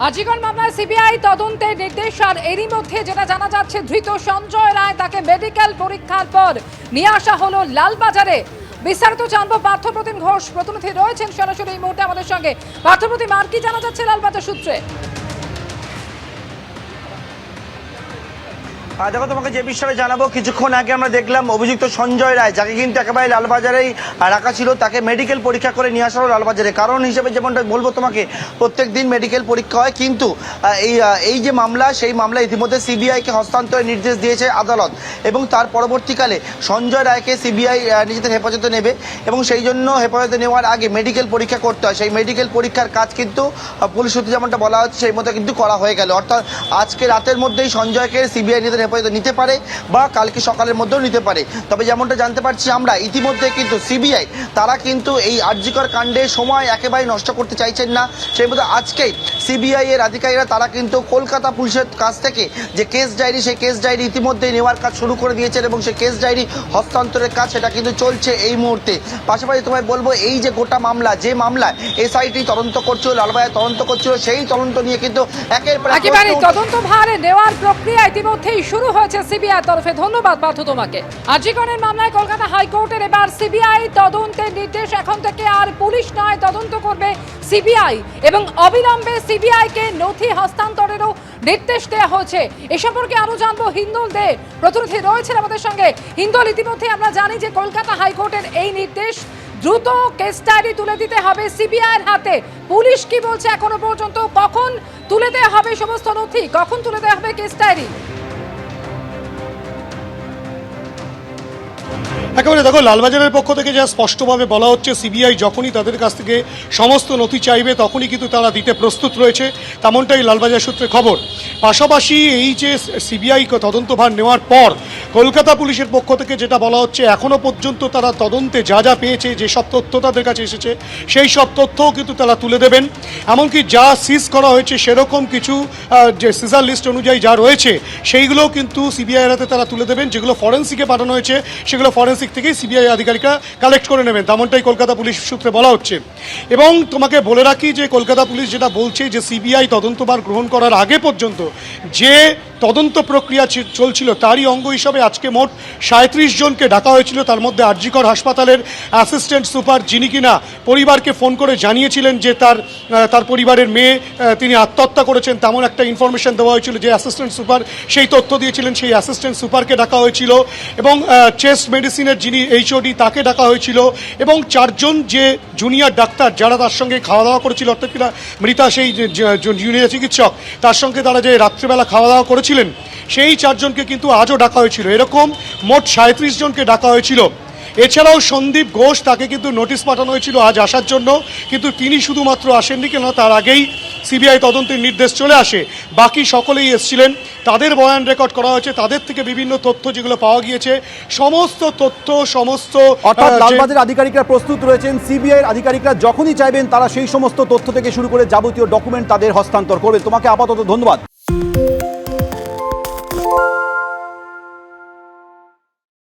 আজিকর মামলায় সিবিআই তদন্তের নির্দেশ, আর এরই মধ্যে যেটা জানা যাচ্ছে ধৃত সঞ্জয় রায় তাকে মেডিকেল পরীক্ষার পর নিয়ে আসা হলো লালবাজারে। বিস্তারিত জানবো পার্থপ্রতিম ঘোষ প্রতিনিধি রয়েছেন সরাসরি এই মুহূর্তে আমাদের সঙ্গে। পার্থপ্রতিম, আর কি জানা যাচ্ছে লালবাজার সূত্রে? দেখো, তোমাকে যে বিষয়ে জানাবো, কিছুক্ষণ আগে আমরা দেখলাম অভিযুক্ত সঞ্জয় রায়, যাকে কিন্তু একেবারে লালবাজারেই রাখা ছিল, তাকে মেডিকেল পরীক্ষা করে নিয়ে আসা হলো লালবাজারে। কারণ হিসেবে যেমনটা বলবো তোমাকে, প্রত্যেক দিন মেডিকেল পরীক্ষা হয়, কিন্তু এই যে মামলা, সেই মামলা ইতিমধ্যে সিবিআইকে হস্তান্তরের নির্দেশ দিয়েছে আদালত, এবং তার পরবর্তীকালে সঞ্জয় রায়কে সিবিআই নিজেদের হেফাজতে নেবে, এবং সেই জন্য হেফাজতে নেওয়ার আগে মেডিকেল পরীক্ষা করতে হয়। সেই মেডিকেল পরীক্ষার কাজ কিন্তু পুলিশ সূত্রে যেমনটা বলা হচ্ছে সেই মতো কিন্তু করা হয়ে গেল। অর্থাৎ আজকে রাতের মধ্যেই সঞ্জয়কে সিবিআই নিজেদের হেফাজতে নিতে পারে বা কালকে সকালের মধ্যেও নিতে পারে। তবে যেমনটা জানতে পারছি আমরা, ইতিমধ্যে কিন্তু সিবিআই তারা কিন্তু এই আরজিকর কাণ্ডে সময় একেবারে নষ্ট করতে চাইছেন না। সেই মতো আজকেই সিবিআই এর আধিকারিকরা তারা কিন্তু কলকাতা পুলিশের কাছ থেকে যে কেস ডায়েরি, সেই কেস ডায়েরি ইতিমধ্যে নেওয়ার কাজ শুরু করে দিয়েছেন, এবং সেই কেস ডায়েরি হস্তান্তরের কাজ সেটা কিন্তু চলছে এই মুহূর্তে। পাশাপাশি তোমায় বলবো, এই যে গোটা মামলা, যে মামলায় এসআইটি তদন্ত করছিল, লালবাজার তদন্ত করছিল, সেই তদন্ত নিয়ে কিন্তু একেবারে তদন্ত ভারে নেওয়ার প্রক্রিয়া ইতিমধ্যেই শুরু হয়েছে সিবিআই তরফে। ধন্যবাদ পার্থ তোমাকে। আজিকরের মামলায় কলকাতা হাইকোর্টের এবার সিবিআই তদন্তের নির্দেশ। এখন থেকে আর পুলিশ নয়, তদন্ত করবে সিবিআই, এবং অবিলম্বে সিবিআই কে নথি হস্তান্তরেরও নির্দেশ দেওয়া হয়েছে। এ সম্পর্কে আরো জানবো, হিন্দল দে প্রতিনিধি রয়েছেন আমাদের সঙ্গে। হিন্দল, ইতিমধ্যে আমরা জানি যে কলকাতা হাইকোর্টের এই নির্দেশ, দ্রুত কেস ডায়েরি তুলে দিতে হবে সিবিআই এর হাতে। পুলিশ কি বলছে এখনো পর্যন্ত? কখন তুলে দেওয়া হবে সমস্ত নথি, কখন তুলে দেওয়া হবে কেস ডায়েরি? একেবারে দেখো, লালবাজারের পক্ষ থেকে যা স্পষ্টভাবে বলা হচ্ছে, সিবিআই যখনই তাদের কাছ থেকে সমস্ত নথি চাইবে তখনই কিন্তু তারা দিতে প্রস্তুত রয়েছে, তেমনটাই লালবাজার সূত্রে খবর। পাশাপাশি এই যে সিবিআই তদন্তভার নেওয়ার পর কলকাতা পুলিশের পক্ষ থেকে যেটা বলা হচ্ছে, এখনও পর্যন্ত তারা তদন্তে যা যা পেয়েছে, যেসব তথ্য তাদের কাছে এসেছে, সেই সব তথ্যও কিন্তু তারা তুলে দেবেন। এমনকি যা সিজ করা হয়েছে সেরকম কিছু যে সিজার লিস্ট অনুযায়ী যা রয়েছে সেইগুলোও কিন্তু সিবিআইয়ের হাতে তারা তুলে দেবেন। যেগুলো ফরেন্সিকে পাঠানো হয়েছে সেগুলো ফরেন্সিক থেকেই সিবিআই আধিকারিকরা কালেক্ট করে নেবেন, তেমনটাই কলকাতা পুলিশ সূত্রে বলা হচ্ছে। এবং তোমাকে বলে রাখি যে কলকাতা পুলিশ যেটা বলছে, যে সিবিআই তদন্তভার গ্রহণ করার আগে পর্যন্ত যে তদন্ত প্রক্রিয়া চলছিল, তারই অঙ্গ হিসাবে আজকে মোট 37 জনকে ডাকা হয়েছিল। তার মধ্যে আরজিকর হাসপাতালের অ্যাসিস্ট্যান্ট সুপার, যিনি কিনা পরিবারকে ফোন করে জানিয়েছিলেন যে তার পরিবারের মেয়ে তিনি আত্মহত্যা করেছেন, তেমন একটা ইনফরমেশন দেওয়া হয়েছিল। যে অ্যাসিস্ট্যান্ট সুপার সেই তথ্য দিয়েছিলেন, সেই অ্যাসিস্ট্যান্ট সুপারকে ডাকা হয়েছিল, এবং চেস্ট মেডিসিনের যিনি এইচওডি তাকে ডাকা হয়েছিল, এবং 4 জন যে জুনিয়র ডাক্তার যারা তার সঙ্গে খাওয়া দাওয়া করেছিল, অর্থাৎ কিনা মৃতা সেই জুনিয়র চিকিৎসক, তার সঙ্গে তারা যে রাত্রিবেলা খাওয়া দাওয়া করেছিলেন, সেই 4 জনকে কিন্তু আজও ডাকা হয়েছিল। এরকম মোট 37 জনকে ডাকা হয়েছিল। এছাড়াও সন্দীপ ঘোষ, তাকে কিন্তু নোটিশ পাঠানো হয়েছিল আজ আসার জন্য, কিন্তু তিনি শুধুমাত্র আসেননি, কেন তার আগেই সিবিআই তদন্তের নির্দেশ চলে আসে। বাকি সকলেই এসেছিলেন, তাদের বয়ান রেকর্ড করা হয়েছে, তাদের থেকে বিভিন্ন তথ্য যেগুলো পাওয়া গিয়েছে, সমস্ত তথ্য অর্থাৎ লালবাজারের আধিকারিকরা প্রস্তুত রয়েছেন। সিবিআই আধিকারিকরা যখনই চাইবেন তারা সেই সমস্ত তথ্য থেকে শুরু করে যাবতীয় ডকুমেন্ট তাদের হস্তান্তর করবে। তোমাকে আপাতত ধন্যবাদ।